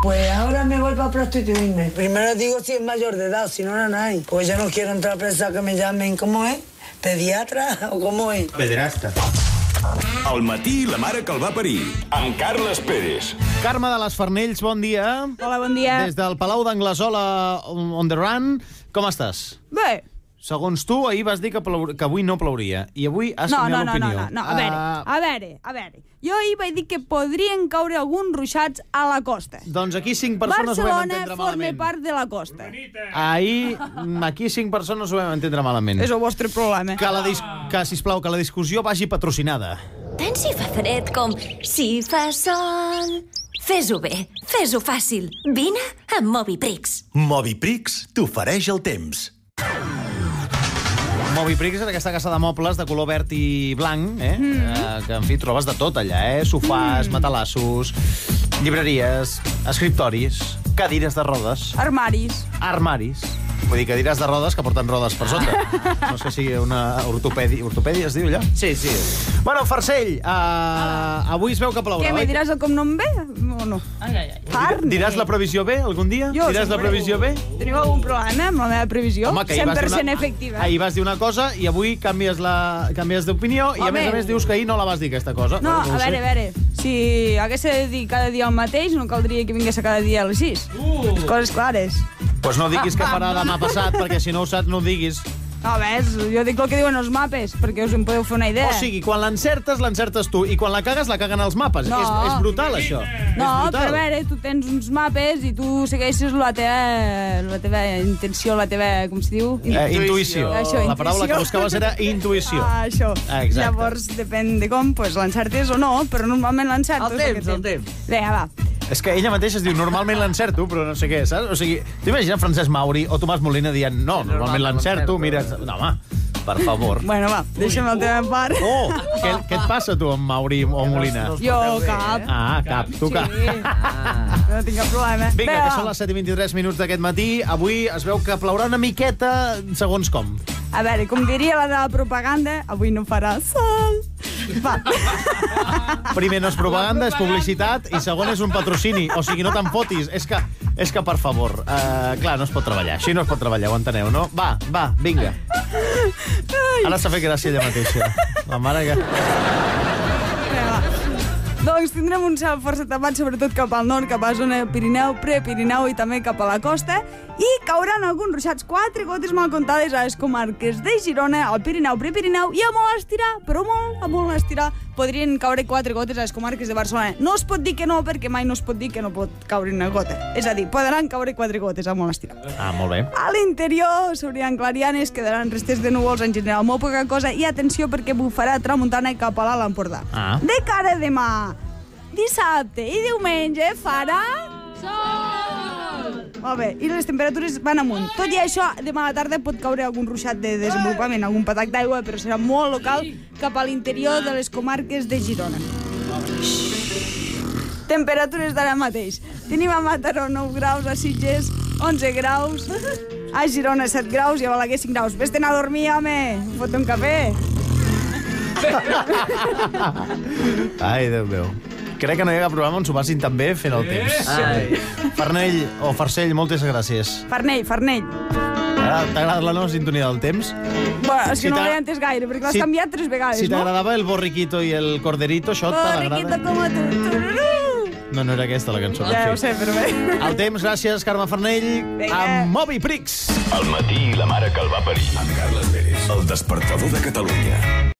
Pues ahora me voy para prostituirme. Primero digo si es mayor de edad, si no, no hay. Pues yo no quiero entrar presa que me llamen, ¿cómo es? ¿Pediatra o cómo es? Pederasta. Al matí, la mare que el va parir, amb Carles Pérez. Carme de les Farnells, bon dia. Hola, bon dia. Des del Palau d'Anglesola on the run. Com estàs? Bé. Segons tu, ahir vas dir que avui no plouria. I avui has canviat l'opinió. No. A veure. Jo ahir vaig dir que podrien caure alguns ruixats a la costa. Doncs aquí 5 persones ho vam entendre Barcelona malament. forma part de la costa. Ahir, aquí 5 persones ho vam entendre malament. És el vostre problema. Que, sisplau, que la discussió vagi patrocinada. Tant si fa fred com si fa sol. Fes-ho bé, fes-ho fàcil. Vine amb Moviprix. Moviprix t'ofereix el temps. Moviprix és aquesta casa de mobles de color verd i blanc, que, en fi, trobes de tot allà, sofàs, matalassos, llibreries, escriptoris, cadires de rodes, armaris. Vull dir, cadires de rodes que porten rodes per sota. No sé si una ortopèdia es diu allò? Sí. Bueno, Farcell, avui es veu que plourà, Què, me diràs el cognom bé o no? Diràs la previsió bé algun dia? Diràs la previsió bé? Teniu algun problema amb la meva previsió? Home, que 100% efectiva. Ahir vas dir una cosa i avui canvies d'opinió i a més dius que ahir no la vas dir, aquesta cosa. No, a veure, si hagués de dir cada dia el mateix, no caldria que vingués a cada dia a les 6. Les coses clares. Doncs no diguis que farà demà passat, perquè si no ho saps no ho diguis. No, ves, jo dic el que diuen els mapes, perquè us en podeu fer una idea. O sigui, quan l'encertes tu, i quan la cagues, la caguen els mapes. No. És brutal, això. No, és brutal. però a veure, tu tens uns mapes i tu segueixes la teva intenció, la teva, com se diu? Intuïció. Això, la paraula que buscaves era intuïció. Això. Exacte. Llavors, depèn de com, pues, l'encertes o no, però normalment l'encertes. El temps. Vinga, va. És que ella mateixa es diu, normalment l'encerto, però no sé què, saps? O sigui, t'imagines Francesc Mauri o Tomàs Molina dient, no, normalment l'encerto, mira... No, home, per favor. Bueno, va, deixa'm la teva part. Oh, què et passa, tu, amb Mauri o Molina? Jo, cap. Cap, tu cap. No tinc cap problema. Vinga, que són les 7:23 d'aquest matí. Avui es veu que plourà una miqueta, segons com. A veure, com diria la de la propaganda, avui no farà sol. Va. Primer no és propaganda, és publicitat, i segon és un patrocini. O sigui, no te'n fotis. És que per favor, clar, no es pot treballar. Així no es pot treballar, ho enteneu, no? Va, vinga. Ara s'ha fet gràcia ella mateixa. La mare que... Doncs tindrem un cel força tapat, sobretot cap al nord, cap a la zona del Pirineu, Prepirineu i també cap a la costa, i cauran alguns ruixats, 4 gotes mal comptades a les comarques de Girona, al Pirineu, Prepirineu, i a molt estirar, però a molt estirar, podrien caure 4 gotes a les comarques de Barcelona. No es pot dir que no, perquè mai no es pot dir que no pot caure una gota. És a dir, podran caure 4 gotes a molt estirar. Molt bé. A l'interior s'obriran clarianes, quedaran restes de núvols, en general molt poca cosa, i atenció perquè bufarà tramuntana cap a l'Alt Empordà. De cara a demà, dissabte i diumenge farà... Sol! Molt bé, i les temperatures van amunt. Tot i això, demà a la tarda pot caure algun ruixat de desenvolupament, algun patac d'aigua, però serà molt local cap a l'interior de les comarques de Girona. Temperatures d'ara mateix. Tenim a Mataró 9 graus, a Sitges 11 graus, a Girona 7 graus i a Balaguer 5 graus. Vés-te'n a dormir, home! Fot un cafè! Ai, Déu meu. Crec que no hi ha cap programa on s'ho passin tan bé fent el temps. Farnell o Farcell, moltes gràcies. Farnell. T'ha agradat la nova sintonia del temps? Bueno, és que no l'he entès gaire, perquè l'has canviat 3 vegades, no? Si t'agradava el borriquito i el corderito, això t'agrada? Borriquito como tu. No era aquesta la cançó. Ja ho sé, però bé. El temps, gràcies, Carme Farnell, amb Moviprix. Al matí, la mare que el va parir, amb Carles Pérez. El despertador de Catalunya.